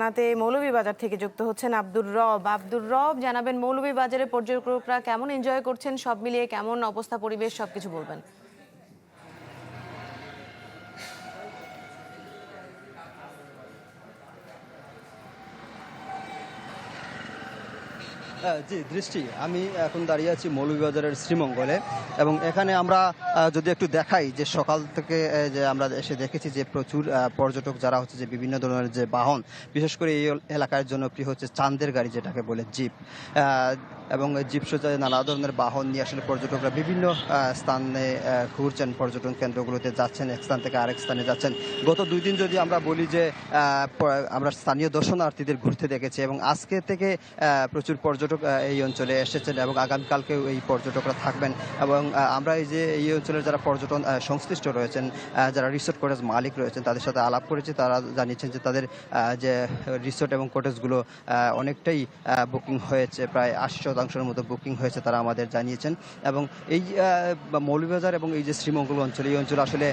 জানাতে মৌলভীবাজার থেকে যুক্ত হচ্ছেন আব্দুর রব। আব্দুর রব, জানাবেন মৌলভীবাজারে পর্যটকরা কেমন এনজয় করছেন, সব মিলিয়ে কেমন অবস্থা পরিবেশ, সবকিছু বলবেন। জি দৃষ্টি, আমি এখন দাঁড়িয়ে আছি মৌলভীবাজারের শ্রীমঙ্গলে এবং এখানে আমরা যদি একটু দেখাই যে সকাল থেকে যে আমরা এসে দেখেছি যে প্রচুর পর্যটক যারা হচ্ছে যে বিভিন্ন ধরনের যে বাহন, বিশেষ করে এই এলাকার জনপ্রিয় হচ্ছে চাঁদের গাড়ি যেটাকে বলে জিপ, এবং জিপ সহ নানা ধরনের বাহন নিয়ে আসলে পর্যটকরা বিভিন্ন স্থানে ঘুরছেন, পর্যটন কেন্দ্রগুলোতে যাচ্ছেন, এক স্থান থেকে আরেক স্থানে যাচ্ছেন। গত 2 দিন যদি আমরা বলি যে আমরা স্থানীয় দর্শনার্থীদের ঘুরতে দেখেছি এবং আজকে থেকে প্রচুর পর্যটক এই অঞ্চলে এসেছেন এবং আগামীকালকেও এই পর্যটকরা থাকবেন। এবং আমরা এই অঞ্চলের যারা পর্যটন সংশ্লিষ্ট রয়েছেন, যারা রিসোর্ট কটেজ মালিক রয়েছেন, তাদের সাথে আলাপ করেছি। তারা জানিয়েছেন যে তাদের যে রিসোর্ট এবং কটেজগুলো অনেকটাই বুকিং হয়েছে, প্রায় 80% মতো বুকিং হয়েছে, তারা আমাদের জানিয়েছেন। এবং এই মৌলভীবাজার এবং এই যে শ্রীমঙ্গল অঞ্চল, এই অঞ্চল আসলে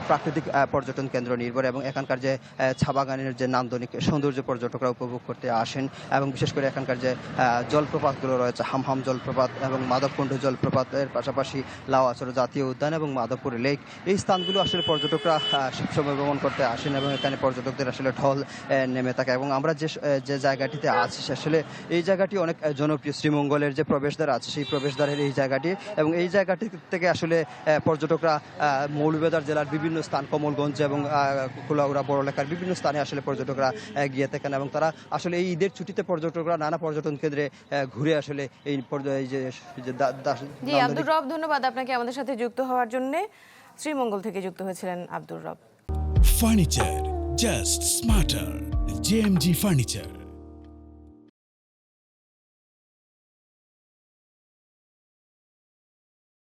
প্রাকৃতিক পর্যটন কেন্দ্র নির্ভর এবং এখানকার যে চা বাগানের যে নান্দনিক সৌন্দর্য পর্যটকরা উপভোগ করতে আসেন। এবং বিশেষ করে এখানকার যে জলপ্রপাতগুলো রয়েছে, হামহাম জলপ্রপাত এবং মাধবকুণ্ড জলপ্রপাতের পাশাপাশি লাউয়াছড়া জাতীয় উদ্যান এবং মাধবপুর লেক, এই স্থানগুলো আসলে পর্যটকরা সবসময় ভ্রমণ করতে আসেন এবং এখানে পর্যটকদের আসলে ঢল নেমে থাকে। এবং আমরা যে জায়গাটিতে আছি আসলে এই জায়গাটি অনেক জনপ্রিয়, শ্রীমঙ্গলের যে প্রবেশদ্বার আছে সেই প্রবেশদ্বারের এই জায়গাটি, এবং এই জায়গাটি থেকে আসলে পর্যটকরা মৌলভীবাজার জেলার বিভিন্ন স্থান, কমলগঞ্জ এবং কুলাউড়া, বড়লেখার বিভিন্ন স্থানে আসলে পর্যটকরা গিয়ে থাকেন এবং তারা আসলে এই ঈদের ছুটিতে পর্যটকরা নানা পর্যটন কেন্দ্রে ঘুরে আসলে এই যে জি আব্দুর রব, ধন্যবাদ আপনাকে আমাদের সাথে যুক্ত হওয়ার জন্য। শ্রীমঙ্গল থেকে যুক্ত হয়েছিলেন আব্দুর রব। Furniture just smarter, JMG furniture.